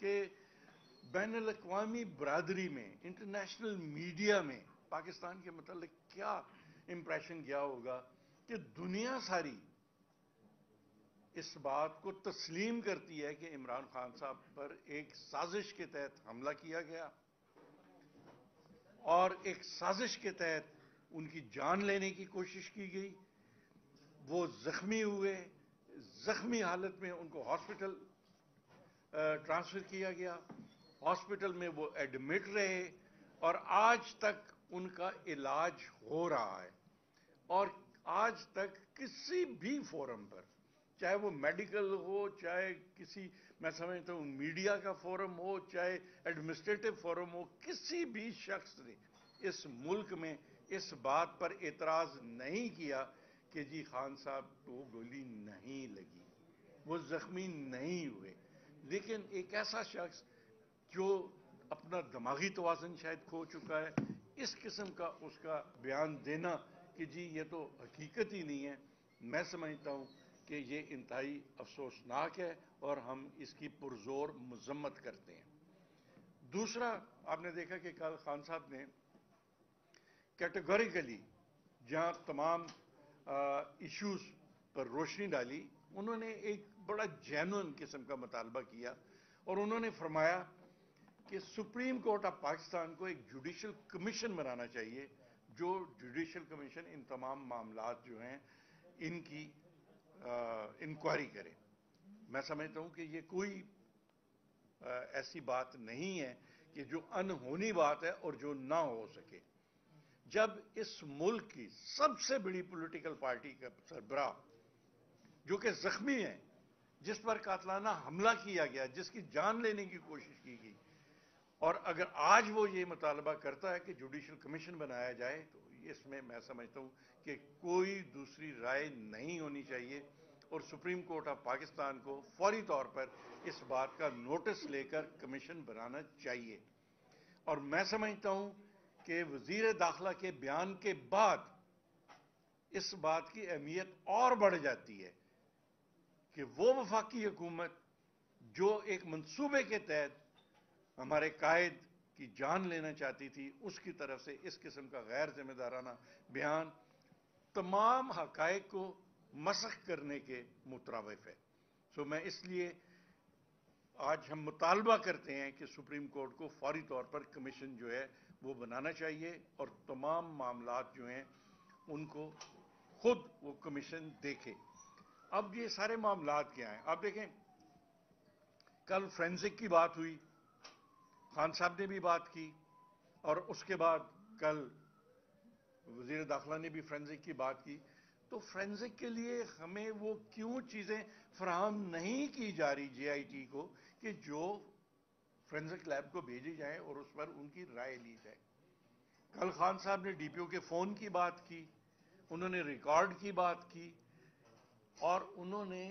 کہ بین الاقوامی برادری میں، انٹرنیشنل میڈیا میں پاکستان کے متعلق کیا امپریشن گیا ہوگا کہ دنیا ساری اس بات کو تسلیم کرتی ہے کہ عمران خان صاحب پر ایک سازش کے تحت حملہ کیا گیا اور ایک سازش کے تحت ان کی جان لینے کی کوشش کی گئی. وہ زخمی ہوئے، زخمی حالت میں ان کو ہاسپٹل ٹرانسفر کیا گیا، ہاسپٹل میں وہ ایڈمٹ رہے اور آج تک ان کا علاج ہو رہا ہے. اور آج تک کسی بھی فورم پر، چاہے وہ میڈیکل ہو، چاہے کسی، میں سمجھتا ہوں میڈیا کا فورم ہو، چاہے ایڈمنسٹریٹو فورم ہو، کسی بھی شخص نے اس ملک میں اس بات پر اعتراض نہیں کیا کہ جی خان صاحب کو گولی نہیں لگی، وہ زخمی نہیں ہوئے. لیکن ایک ایسا شخص جو اپنا دماغی توازن شاید کھو چکا ہے، اس قسم کا اس کا بیان دینا کہ جی یہ تو حقیقت ہی نہیں ہے، میں سمجھتا ہوں کہ یہ انتہائی افسوسناک ہے اور ہم اس کی پرزور مذمت کرتے ہیں. دوسرا، آپ نے دیکھا کہ کل خان صاحب نے کیٹیگوریکلی جہاں تمام ایشوز پر روشنی ڈالی، انہوں نے ایک بڑا جینوئن قسم کا مطالبہ کیا اور انہوں نے فرمایا کہ سپریم کورٹ آف پاکستان کو ایک جوڈیشل کمیشن بنانا چاہیے جو جوڈیشل کمیشن ان تمام معاملات جو ہیں ان کی انکوائری کرے. میں سمجھتا ہوں کہ یہ کوئی ایسی بات نہیں ہے کہ جو انہونی بات ہے اور جو نہ ہو سکے. جب اس ملک کی سب سے بڑی پولیٹیکل پارٹی کا سربراہ جو کہ زخمی ہے، جس پر قاتلانہ حملہ کیا گیا، جس کی جان لینے کی کوشش کی گئی، اور اگر آج وہ یہ مطالبہ کرتا ہے کہ جوڈیشل کمیشن بنایا جائے، تو اس میں سمجھتا ہوں کہ کوئی دوسری رائے نہیں ہونی چاہیے اور سپریم کورٹ آف پاکستان کو فوری طور پر اس بات کا نوٹس لے کر کمیشن بنانا چاہیے. اور میں سمجھتا ہوں کہ وزیر داخلہ کے بیان کے بعد اس بات کی اہمیت اور بڑھ جاتی ہے کہ وہ وفاقی حکومت جو ایک منصوبے کے تحت ہمارے قائد کی جان لینا چاہتی تھی، اس کی طرف سے اس قسم کا غیر ذمہ دارانہ بیان تمام حقائق کو مسخ کرنے کے مترادف ہے. میں اس لیے آج ہم مطالبہ کرتے ہیں کہ سپریم کورٹ کو فوری طور پر کمیشن جو ہے وہ بنانا چاہیے اور تمام معاملات جو ہیں ان کو خود وہ کمیشن دیکھے. اب یہ سارے معاملات کیا ہیں؟ آپ دیکھیں، کل فرینزک کی بات ہوئی، خان صاحب نے بھی بات کی، اور اس کے بعد کل وزیر داخلہ نے بھی فرینزک کی بات کی. تو فرینزک کے لیے ہمیں وہ کیوں چیزیں فراہم نہیں کی جا رہی جے آئی ٹی کو کہ جو فرینزک لیب کو بھیجی جائیں اور اس پر ان کی رائے لی جائے. کل خان صاحب نے ڈی پی او کے فون کی بات کی، انہوں نے ریکارڈ کی بات کی، اور انہوں نے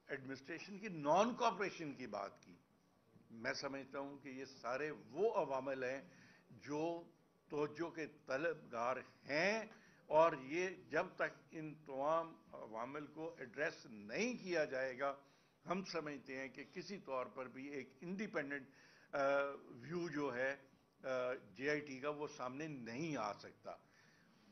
ایڈمنسٹریشن کی نان کوآپریشن کی بات کی. میں سمجھتا ہوں کہ یہ سارے وہ عوامل ہیں جو توجہ کے طلبگار ہیں، اور یہ جب تک ان تمام عوامل کو ایڈریس نہیں کیا جائے گا، ہم سمجھتے ہیں کہ کسی طور پر بھی ایک انڈیپینڈنٹ ویو جو ہے جے آئی ٹی کا وہ سامنے نہیں آ سکتا.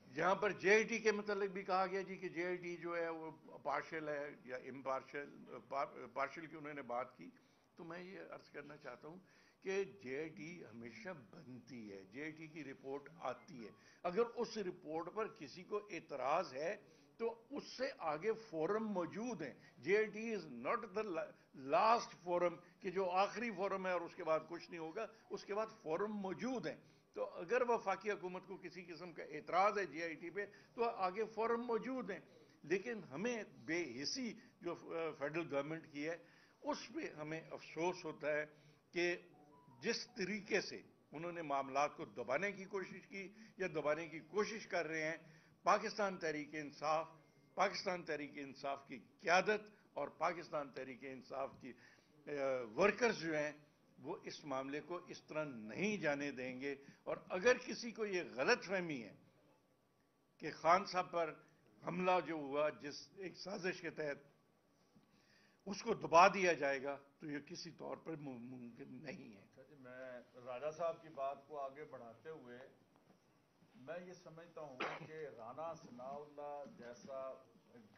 جہاں پر جے آئی ٹی کے متعلق بھی کہا گیا جی کہ جے آئی ٹی جو ہے وہ پارشل ہے یا امپارشل، پارشل کی انہوں نے بات کی، تو میں یہ عرض کرنا چاہتا ہوں کہ جے آئی ٹی ہمیشہ بنتی ہے، جے آئی ٹی کی رپورٹ آتی ہے. اگر اس رپورٹ پر کسی کو اعتراض ہے تو اس سے آگے فورم موجود ہیں. J I T is not the last forum کہ جو آخری فورم ہے اور اس کے بعد کچھ نہیں ہوگا، اس کے بعد فورم موجود ہیں. تو اگر وفاقی حکومت کو کسی قسم کا اعتراض ہے جے آئی ٹی پہ تو آگے فورم موجود ہیں. لیکن ہمیں بے حسی جو فیڈرل گورنمنٹ کی ہے اس پہ ہمیں افسوس ہوتا ہے کہ جس طریقے سے انہوں نے معاملات کو دبانے کی کوشش کی یا دبانے کی کوشش کر رہے ہیں. پاکستان تحریک انصاف کی قیادت اور پاکستان تحریک انصاف کی ورکرز جو ہیں وہ اس معاملے کو اس طرح نہیں جانے دیں گے. اور اگر کسی کو یہ غلط فہمی ہے کہ خان صاحب پر حملہ جو ہوا جس ایک سازش کے تحت اس کو دبا دیا جائے گا تو یہ کسی طور پر ممکن نہیں ہے۔ میں راجہ صاحب کی بات کو آگے بڑھاتے ہوئے میں یہ سمجھتا ہوں کہ رانا ثناء اللہ جیسا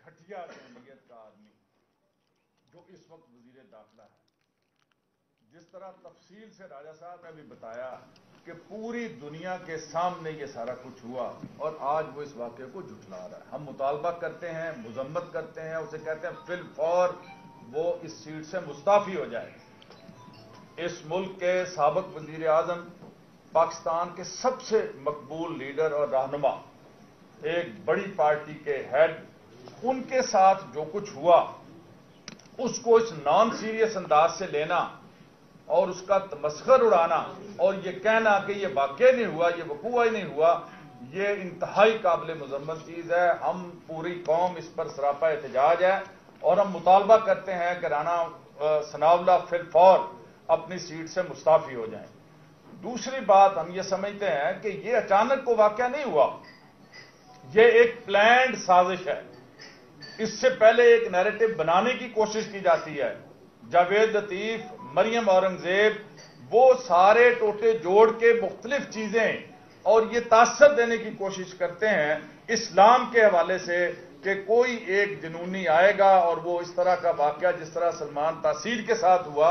گھٹیا جمہوریت کا آدمی جو اس وقت وزیر داخلہ ہے، جس طرح تفصیل سے راجہ صاحب نے بھی بتایا کہ پوری دنیا کے سامنے یہ سارا کچھ ہوا اور آج وہ اس واقعے کو جھٹلا رہا ہے۔ ہم مطالبہ کرتے ہیں، مذمت کرتے ہیں، اسے کہتے ہیں فی الفور وہ اس سیٹ سے مستعفی ہو جائے۔ اس ملک کے سابق وزیر اعظم، پاکستان کے سب سے مقبول لیڈر اور رہنما، ایک بڑی پارٹی کے ہیڈ، ان کے ساتھ جو کچھ ہوا اس کو اس نان سیریس انداز سے لینا اور اس کا تمسخر اڑانا اور یہ کہنا کہ یہ واقع نہیں ہوا، یہ وقوع ہی نہیں ہوا، یہ انتہائی قابل مذمت چیز ہے۔ ہم پوری قوم اس پر سراپا احتجاج ہے اور ہم مطالبہ کرتے ہیں کہ رانا ثناء اللہ فی الفور اپنی سیٹ سے مستعفی ہو جائیں۔ دوسری بات، ہم یہ سمجھتے ہیں کہ یہ اچانک کو واقعہ نہیں ہوا، یہ ایک پلانڈ سازش ہے۔ اس سے پہلے ایک نیریٹو بنانے کی کوشش کی جاتی ہے۔ جاوید لطیف، مریم اورنگزیب، وہ سارے ٹوٹے جوڑ کے مختلف چیزیں اور یہ تاثر دینے کی کوشش کرتے ہیں اسلام کے حوالے سے کہ کوئی ایک جنونی آئے گا اور وہ اس طرح کا واقعہ جس طرح سلمان تاثیر کے ساتھ ہوا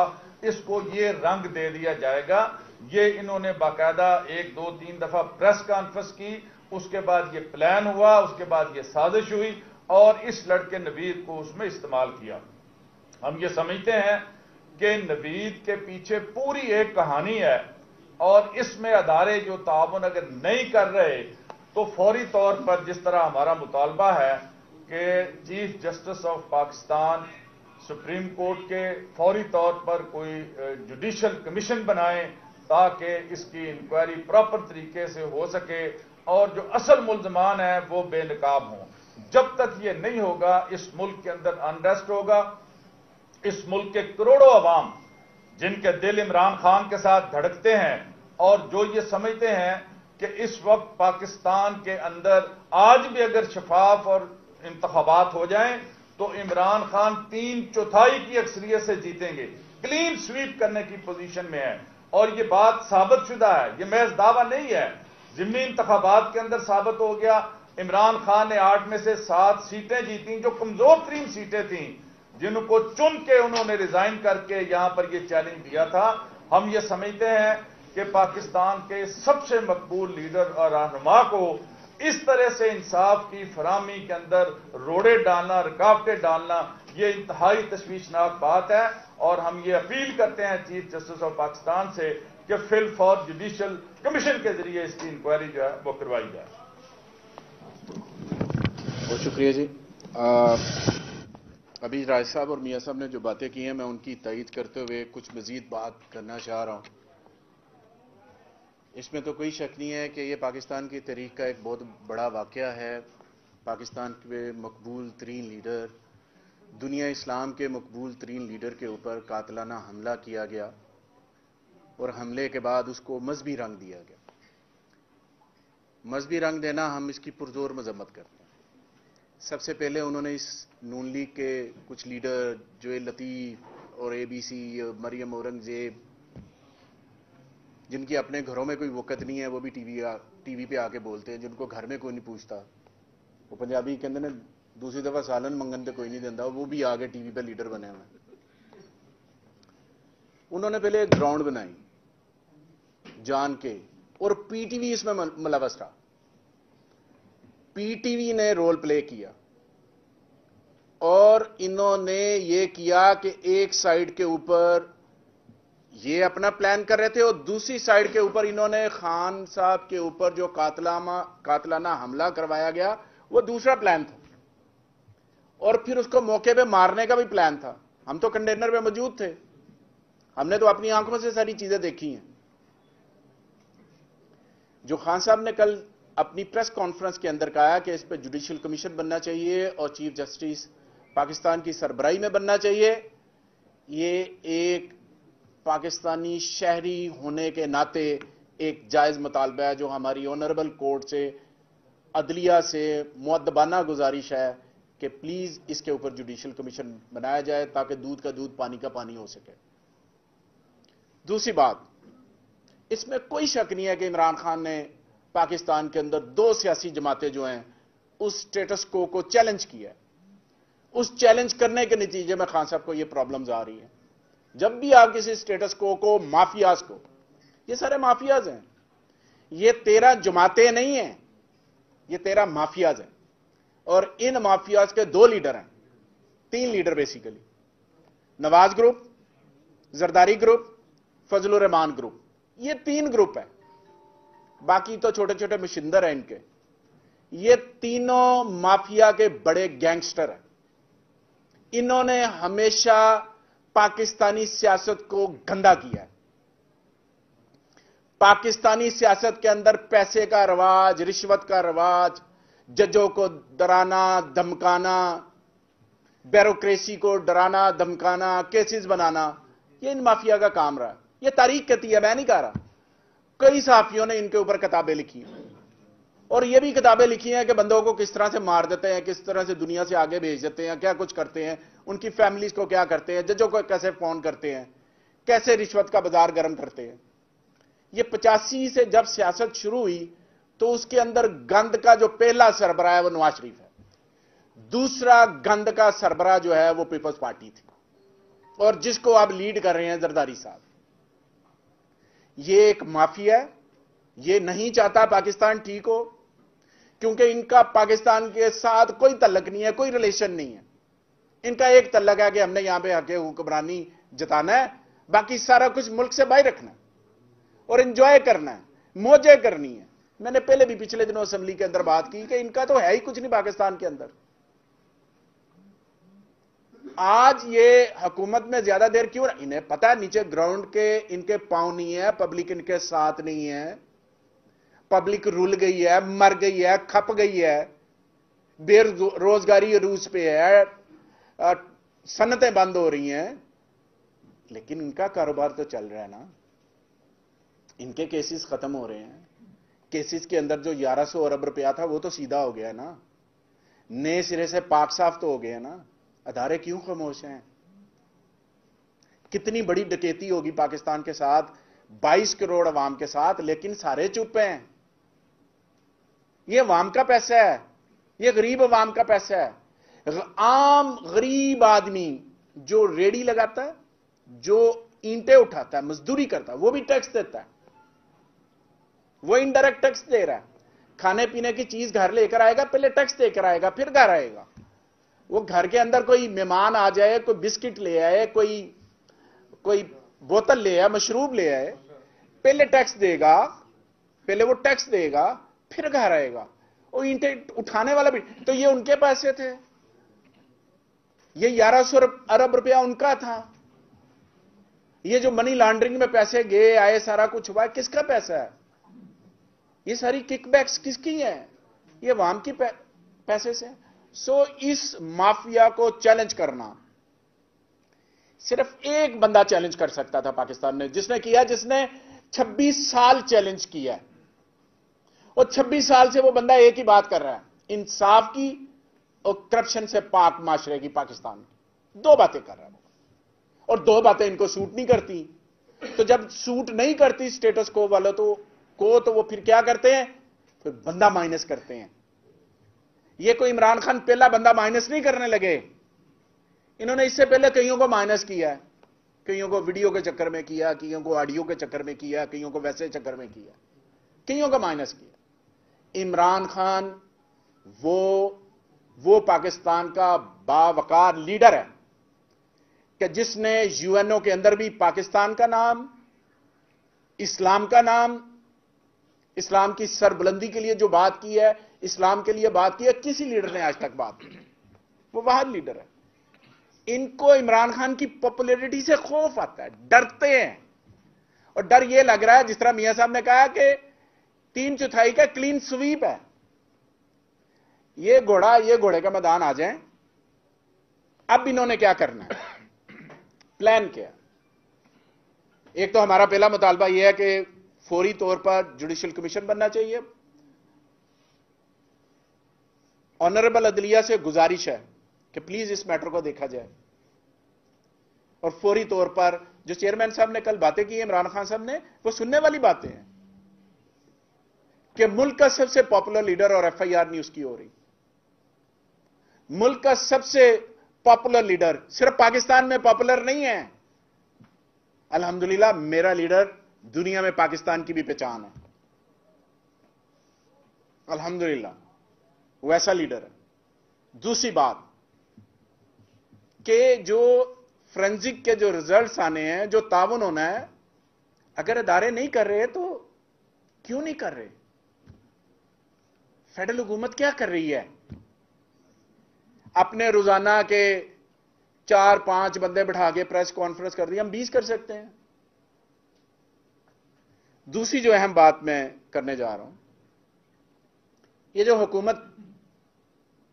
اس کو یہ رنگ دے دیا جائے گا۔ یہ انہوں نے باقاعدہ 1 2 3 دفعہ پریس کانفرنس کی، اس کے بعد یہ پلان ہوا، اس کے بعد یہ سازش ہوئی اور اس لڑکے نوید کو اس میں استعمال کیا۔ ہم یہ سمجھتے ہیں کہ نوید کے پیچھے پوری ایک کہانی ہے اور اس میں ادارے جو تعاون اگر نہیں کر رہے تو فوری طور پر جس طرح ہمارا مطالبہ ہے کہ chief justice of Pakistan supreme court کے فوری طور پر کوئی جوڈیشل کمیشن بنائیں تاکہ اس کی انکوائری پراپر طریقے سے ہو سکے اور جو اصل ملزمان ہیں وہ بے نقاب ہوں۔ جب تک یہ نہیں ہوگا اس ملک کے اندر انریسٹ ہوگا۔ اس ملک کے کروڑوں عوام جن کے دل عمران خان کے ساتھ دھڑکتے ہیں اور جو یہ سمجھتے ہیں کہ اس وقت پاکستان کے اندر آج بھی اگر شفاف اور انتخابات ہو جائیں تو عمران خان 3/4 کی اکثریت سے جیتیں گے، کلین سویپ کرنے کی پوزیشن میں ہے اور یہ بات ثابت شدہ ہے، یہ محض دعویٰ نہیں ہے۔ ضمنی انتخابات کے اندر ثابت ہو گیا، عمران خان نے 8 میں سے 7 سیٹیں جیتیں جو کمزور ترین سیٹیں تھیں، جن کو چن کے انہوں نے ریزائن کر کے یہاں پر یہ چیلنج دیا تھا۔ ہم یہ سمجھتے ہیں کہ پاکستان کے سب سے مقبول لیڈر اور رہنما کو اس طرح سے انصاف کی فراہمی کے اندر روڑے ڈالنا، رکاوٹیں ڈالنا، یہ انتہائی تشویشناک بات ہے اور ہم یہ اپیل کرتے ہیں چیف جسٹس آف پاکستان سے کہ فی الفور جوڈیشل کمیشن کے ذریعے اس کی انکوائری جو ہے وہ کروائی جائے۔ بہت شکریہ جی۔ ابھی راج صاحب اور میاں صاحب نے جو باتیں کی ہیں میں ان کی تائید کرتے ہوئے کچھ مزید بات کرنا چاہ رہا ہوں۔ اس میں تو کوئی شک نہیں ہے کہ یہ پاکستان کی تاریخ کا ایک بہت بڑا واقعہ ہے۔ پاکستان کے مقبول ترین لیڈر، دنیا اسلام کے مقبول ترین لیڈر کے اوپر قاتلانہ حملہ کیا گیا اور حملے کے بعد اس کو مذہبی رنگ دیا گیا۔ مذہبی رنگ دینا ہم اس کی پرزور مذمت کرتے ہیں۔ سب سے پہلے انہوں نے اس نون لیگ کے کچھ لیڈر جویل لطیف اور اے بی سی، مریم اورنگزیب، جن کی اپنے گھروں میں کوئی وقت نہیں ہے، وہ بھی ٹی وی پہ آ کے بولتے ہیں، جن کو گھر میں کوئی نہیں پوچھتا۔ وہ پنجابی کہتے ہیں دوسری دفعہ سالن منگن تے کوئی نہیں دینا، وہ بھی آگے ٹی وی پہ لیڈر بنے ہوئے۔ انہوں نے پہلے ایک گراؤنڈ بنائی جان کے اور پی ٹی وی اس میں ملوث رہا۔ پی ٹی وی نے رول پلے کیا اور انہوں نے یہ کیا کہ ایک سائیڈ کے اوپر یہ اپنا پلان کر رہے تھے اور دوسری سائیڈ کے اوپر انہوں نے خان صاحب کے اوپر جو قاتلانہ حملہ کروایا گیا وہ دوسرا پلان تھا اور پھر اس کو موقع پہ مارنے کا بھی پلان تھا۔ ہم تو کنٹینر پہ موجود تھے، ہم نے تو اپنی آنکھوں سے ساری چیزیں دیکھی ہیں۔ جو خان صاحب نے کل اپنی پریس کانفرنس کے اندر کہا کہ اس پہ جوڈیشل کمیشن بننا چاہیے اور چیف جسٹس پاکستان کی سربراہی میں بننا چاہیے، یہ ایک پاکستانی شہری ہونے کے ناطے ایک جائز مطالبہ ہے جو ہماری آنریبل کورٹ سے، عدلیہ سے مؤدبانہ گزارش ہے کہ پلیز اس کے اوپر جوڈیشل کمیشن بنایا جائے تاکہ دودھ کا دودھ پانی کا پانی ہو سکے. دوسری بات، اس میں کوئی شک نہیں ہے کہ عمران خان نے پاکستان کے اندر 2 سیاسی جماعتیں جو ہیں اس سٹیٹس کو چیلنج کیا ہے. اس چیلنج کرنے کے نتیجے میں خان صاحب کو یہ پرابلمز آ رہی ہیں. جب بھی آپ کسی سٹیٹس کو مافیاز کو، یہ سارے مافیاز ہیں، یہ 13 جماعتیں نہیں ہیں، یہ 13 مافیاز ہیں. اور ان مافیاز کے 2 لیڈر ہیں، 3 لیڈر بیسیکلی، نواز گروپ، زرداری گروپ، فضل الرحمان گروپ. یہ 3 گروپ ہیں، باقی تو چھوٹے چھوٹے مشندر ہیں ان کے. یہ تینوں مافیا کے بڑے گینگسٹر ہیں. انہوں نے ہمیشہ پاکستانی سیاست کو گندا کیا ہے. پاکستانی سیاست کے اندر پیسے کا رواج، رشوت کا رواج، ججوں کو ڈرانا دھمکانا، بیوروکریسی کو ڈرانا دھمکانا، کیسز بنانا، یہ ان مافیا کا کام رہا ہے. یہ تاریخ کہتی ہے، میں نہیں کہہ رہا. کئی صحافیوں نے ان کے اوپر کتابیں لکھی ہیں، اور یہ بھی کتابیں لکھی ہیں کہ بندوں کو کس طرح سے مار دیتے ہیں، کس طرح سے دنیا سے آگے بھیج دیتے ہیں، کیا کچھ کرتے ہیں، ان کی فیملیز کو کیا کرتے ہیں، ججوں کو کیسے فون کرتے ہیں، کیسے رشوت کا بازار گرم کرتے ہیں. یہ 85 سے جب سیاست شروع ہوئی تو اس کے اندر گند کا جو پہلا سربراہ ہے وہ نواز شریف ہے. دوسرا گند کا سربراہ جو ہے وہ پیپلز پارٹی تھی، اور جس کو آپ لیڈ کر رہے ہیں زرداری صاحب. یہ ایک مافیا ہے. یہ نہیں چاہتا پاکستان ٹھیک ہو، کیونکہ ان کا پاکستان کے ساتھ کوئی تعلق نہیں ہے، کوئی ریلیشن نہیں ہے. ان کا ایک تعلق ہے کہ ہم نے یہاں پہ حق حکمرانی جتانا ہے، باقی سارا کچھ ملک سے باہر رکھنا ہے اور انجوائے کرنا ہے، موجیں کرنی ہے. میں نے پہلے بھی پچھلے دنوں اسمبلی کے اندر بات کی کہ ان کا تو ہے ہی کچھ نہیں پاکستان کے اندر. آج یہ حکومت میں زیادہ دیر کیوں رہا؟ انہیں پتا ہے نیچے گراؤنڈ کے ان کے پاؤں نہیں ہے، پبلک ان کے ساتھ نہیں ہے، پبلک رول گئی ہے، مر گئی ہے، کھپ گئی ہے، بے روزگاری عروج پہ ہے، صنعتیں بند ہو رہی ہیں. لیکن ان کا کاروبار تو چل رہا ہے نا. ان کے کیسز ختم ہو رہے ہیں. کیسز کے اندر جو 1100 ارب روپیہ تھا وہ تو سیدھا ہو گیا ہے نا. نئے سرے سے پاک صاف تو ہو گئے نا. ادارے کیوں خاموش ہیں؟ کتنی بڑی ڈکیتی ہوگی پاکستان کے ساتھ، 22 کروڑ عوام کے ساتھ، لیکن سارے چپ ہیں. یہ عوام کا پیسہ ہے، یہ غریب عوام کا پیسہ ہے. عام غریب آدمی جو ریڑی لگاتا ہے، جو اینٹیں اٹھاتا ہے، مزدوری کرتا ہے، وہ بھی ٹیکس دیتا ہے. وہ انڈائریکٹ ٹیکس دے رہا ہے. کھانے پینے کی چیز گھر لے کر آئے گا، پہلے ٹیکس دے کر آئے گا، پھر گھر آئے گا. وہ گھر کے اندر کوئی مہمان آ جائے، کوئی بسکٹ لے آئے، کوئی بوتل لے آئے، مشروب لے آئے، پہلے ٹیکس دے گا، پہلے وہ ٹیکس دے گا، پھر گھر آئے گا. وہ اینٹیں اٹھانے والا بھی تو یہ ان کے پیسے تھے. یہ 1100 ارب روپیہ ان کا تھا. یہ جو منی لانڈرنگ میں پیسے گئے آئے، سارا کچھ ہوا ہے، کس کا پیسہ ہے؟ یہ ساری کک بیکس کس کی ہیں؟ یہ عوام کی پیسے سے. سو اس مافیا کو چیلنج کرنا صرف ایک بندہ چیلنج کر سکتا تھا پاکستان نے، جس نے کیا، جس نے 26 سال چیلنج کیا. اور 26 سال سے وہ بندہ ایک ہی بات کر رہا ہے، انصاف کی اور کرپشن سے پاک معاشرے کی. پاکستان کی 2 باتیں کر رہا ہے، اور 2 باتیں ان کو سوٹ نہیں کرتی. تو جب سوٹ نہیں کرتی سٹیٹس کو والوں تو وہ پھر کیا کرتے ہیں؟ پھر بندہ مائنس کرتے ہیں. یہ کوئی عمران خان پہلا بندہ مائنس نہیں کرنے لگے. انہوں نے اس سے پہلے کئیوں کو مائنس کیا ہے. کئیوں کو ویڈیو کے چکر میں کیا، کئیوں کو آڈیو کے چکر میں کیا، کئیوں کو ویسے چکر میں کیا، کئیوں کو مائنس کیا. عمران خان وہ پاکستان کا باوقار لیڈر ہے کہ جس نے یو این او کے اندر بھی پاکستان کا نام، اسلام کا نام، اسلام کی سربلندی کے لیے جو بات کی ہے، اسلام کے لیے بات کی ہے، کسی لیڈر نے آج تک بات کی. وہ واحد لیڈر ہے. ان کو عمران خان کی پاپولیرٹی سے خوف آتا ہے، ڈرتے ہیں. اور ڈر یہ لگ رہا ہے، جس طرح میاں صاحب نے کہا کہ 3/4 کا کلین سویپ ہے. یہ گھوڑے کا میدان آ جائیں. اب انہوں نے کیا کرنا ہے؟ پلان کیا؟ ایک تو ہمارا پہلا مطالبہ یہ ہے کہ فوری طور پر جوڈیشل کمیشن بننا چاہیے. آنریبل عدلیہ سے گزارش ہے کہ پلیز اس میٹر کو دیکھا جائے اور فوری طور پر جو چیئرمین صاحب نے کل باتیں کی عمران خان صاحب نے وہ سننے والی باتیں ہیں کہ ملک کا سب سے پاپولر لیڈر اور ایف آئی آر نہیں اس کی ہو رہی. ملک کا سب سے پاپولر لیڈر صرف پاکستان میں پاپولر نہیں ہے, الحمدللہ میرا لیڈر دنیا میں پاکستان کی بھی پہچان ہے, الحمدللہ ویسا لیڈر ہے. دوسری بات کہ جو فرینزک کے جو ریزلٹس آنے ہیں, جو تعاون ہونا ہے, اگر ادارے نہیں کر رہے تو کیوں نہیں کر رہے؟ فیڈرل حکومت کیا کر رہی ہے؟ اپنے روزانہ کے 4-5 بندے بٹھا کے پریس کانفرنس کر رہی ہے, ہم 20 کر سکتے ہیں. دوسری جو اہم بات میں کرنے جا رہا ہوں, یہ جو حکومت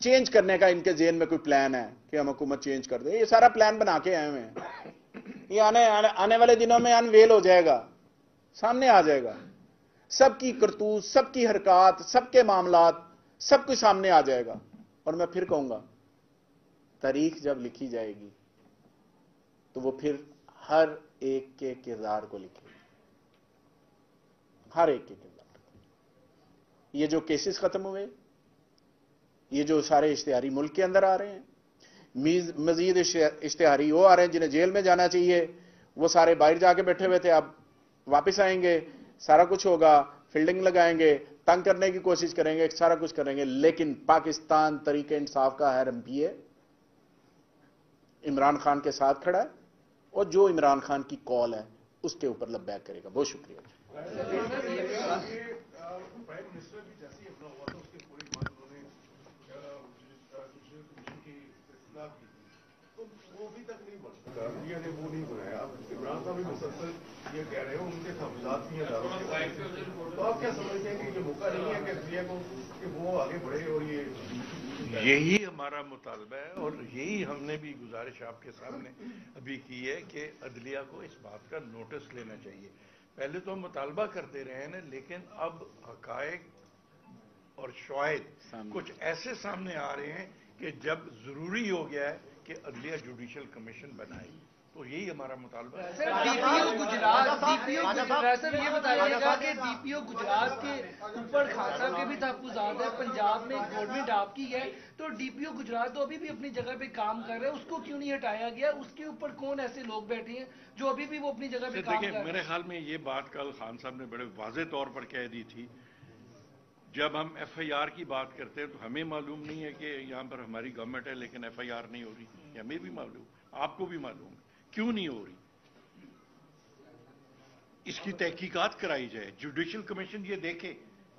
چینج کرنے کا ان کے ذہن میں کوئی پلان ہے کہ ہم حکومت چینج کر دیں, یہ سارا پلان بنا کے آئے ہوئے ہیں. یہ آنے والے دنوں میں انویل ہو جائے گا, سامنے آ جائے گا. سب کی کرتوت, سب کی حرکات, سب کے معاملات, سب کچھ سامنے آ جائے گا. اور میں پھر کہوں گا, تاریخ جب لکھی جائے گی تو وہ پھر ہر ایک کے کردار کو لکھے گی, ہر ایک کے کردار کو. یہ جو کیسز ختم ہوئے, یہ جو سارے اشتہاری ملک کے اندر آ رہے ہیں, مزید اشتہاری وہ آ رہے ہیں جنہیں جیل میں جانا چاہیے, وہ سارے باہر جا کے بیٹھے ہوئے تھے, اب واپس آئیں گے, سارا کچھ ہوگا, فیلڈنگ لگائیں گے, تنگ کرنے کی کوشش کریں گے, سارا کچھ کریں گے. لیکن پاکستان تحریک انصاف کا ہر ایم پی اے عمران خان کے ساتھ کھڑا ہے, اور جو عمران خان کی کال ہے اس کے اوپر لبیک کرے گا. بہت شکریہ. وہ ابھی تک نہیں بن سکا, انڈیا نے وہ نہیں بنایا. عمران صاحب بھی مسلسل یہ کہہ رہے ہیں, ان کے تحفظات بھی اداروں کے, تو آپ کیا سمجھتے ہیں کہ یہ موقع نہیں ہے کہ انڈیا کو کہ وہ آگے بڑھے؟ اور یہی ہمارا مطالبہ ہے, اور یہی ہم نے بھی گزارش آپ کے سامنے ابھی کی ہے کہ عدلیہ کو اس بات کا نوٹس لینا چاہیے. پہلے تو ہم مطالبہ کرتے رہے ہیں, لیکن اب حقائق اور شواہد کچھ ایسے سامنے آ رہے ہیں کہ جب ضروری ہو گیا ہے کہ عدلیہ جوڈیشل کمیشن بنائے. تو یہی ہمارا مطالبہ ہے. ڈی پی او گجرات سر یہ بتائیے گا کہ ڈی پی او گجرات کے اوپر خان صاحب کے بھی تحفظات ہیں, پنجاب میں گورنمنٹ آپ کی ہے, تو ڈی پی او گجرات تو ابھی بھی اپنی جگہ پہ کام کر رہے ہیں, اس کو کیوں نہیں ہٹایا گیا؟ اس کے اوپر کون ایسے لوگ بیٹھے ہیں جو ابھی بھی وہ اپنی جگہ پہ کام کر رہے ہیں؟ میرے خیال میں یہ بات کل خان صاحب نے بڑے واضح طور پر کہہ دی تھی. جب ہم ایف آئی آر کی بات کرتے ہیں تو ہمیں معلوم نہیں ہے کہ یہاں پر ہماری گورنمنٹ ہے لیکن ایف آئی آر نہیں ہو رہی. ہمیں بھی معلوم, آپ کو بھی معلوم, کیوں نہیں ہو رہی. اس کی تحقیقات کرائی جائے, جوڈیشل کمیشن یہ دیکھے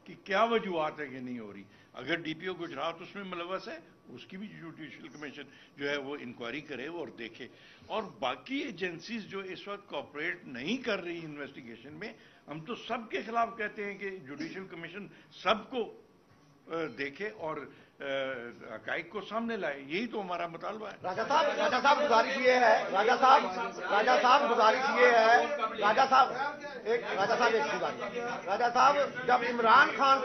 کہ کیا وجوہات ہے کہ نہیں ہو رہی. اگر ڈی پی او گجرات اس میں ملوث ہے, اس کی بھی جوڈیشل کمیشن جو ہے وہ انکوائری کرے اور دیکھے. اور باقی ایجنسیز جو اس وقت کوآپریٹ نہیں کر رہی انویسٹیگیشن میں, ہم تو سب کے خلاف کہتے ہیں کہ جوڈیشل کمیشن سب کو دیکھے اور حقائق کو سامنے لائے. یہی تو ہمارا مطالبہ ہے. راجہ صاحب گزارش یہ ہے, راجہ صاحب گزارش یہ ہے, راجہ صاحب جب عمران خان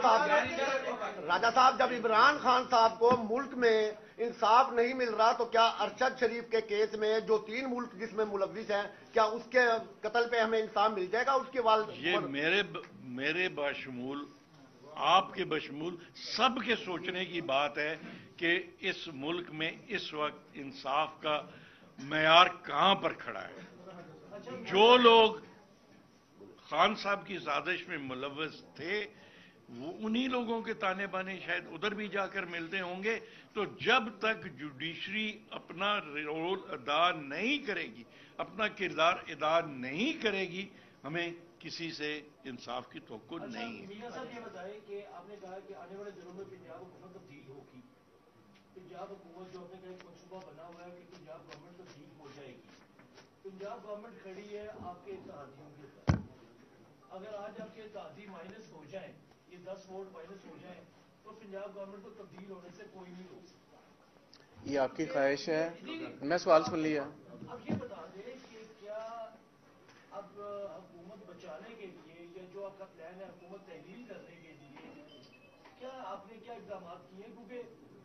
صاحب کو ملک میں انصاف نہیں مل رہا, تو کیا ارشد شریف کے کیس میں جو 3 ملک جس میں ملوث ہیں, کیا اس کے قتل پہ ہمیں انصاف مل جائے گا؟ اس کے والد یہ میرے بشمول, آپ کے بشمول سب کے سوچنے کی بات ہے کہ اس ملک میں اس وقت انصاف کا معیار کہاں پر کھڑا ہے. جو لوگ خان صاحب کی سازش میں ملوث تھے, وہ انہی لوگوں کے تانے بانے شاید ادھر بھی جا کر ملتے ہوں گے. تو جب تک جوڈیشری اپنا رول ادا نہیں کرے گی, اپنا کردار ادا نہیں کرے گی, ہمیں کسی سے انصاف کی توقع نہیں ہے. میاں صاحب یہ بتائیں کہ آپ نے کہا کہ آنے والے دنوں میں پنجاب حکومت تبدیل ہوگی. پنجاب حکومت جو آپ نے کہا ایک منصوبہ بنا ہوا ہے کہ پنجاب گورنمنٹ تبدیل ہو جائے گی. پنجاب گورنمنٹ کھڑی ہے آپ کے اتحادیوں کے اوپر. اگر آج آپ کے اتحادی مائنس ہو جائیں, یہ 10 ووٹ مائنس ہو جائیں, تو پنجاب گورنمنٹ کو تبدیل ہونے سے کوئی نہیں روک سکتا. یہ آپ کی خواہش ہے, میں سوال سن لیا. اب یہ بتا دیں کہ کیا اب حکومت بچانے کے لیے, یا جو آپ کا پلان ہے حکومت تحلیل کرنے کے لیے, کیا آپ نے کیا اقدامات کیے ہیں؟ کیونکہ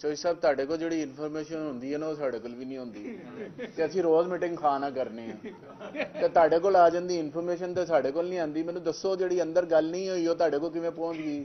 ਚੋਈ ਸਾਹਿਬ ਤੁਹਾਡੇ ਕੋਲ ਜਿਹੜੀ ਇਨਫੋਰਮੇਸ਼ਨ ਹੁੰਦੀ ਹੈ ਨਾ ਉਹ ਸਾਡੇ ਕੋਲ ਵੀ ਨਹੀਂ ਹੁੰਦੀ, ਤੇ ਅਸੀਂ ਰੋਜ਼ ਮੀਟਿੰਗ ਖਾਣਾ ਕਰਨੇ ਆ, ਤੇ ਤੁਹਾਡੇ ਕੋਲ ਆ ਜਾਂਦੀ ਇਨਫੋਰਮੇਸ਼ਨ ਤੇ ਸਾਡੇ ਕੋਲ ਨਹੀਂ ਆਂਦੀ। ਮੈਨੂੰ ਦੱਸੋ ਜਿਹੜੀ ਅੰਦਰ ਗੱਲ ਨਹੀਂ ਹੋਈ ਉਹ ਤੁਹਾਡੇ ਕੋਲ ਕਿਵੇਂ ਪਹੁੰਚ ਗਈ?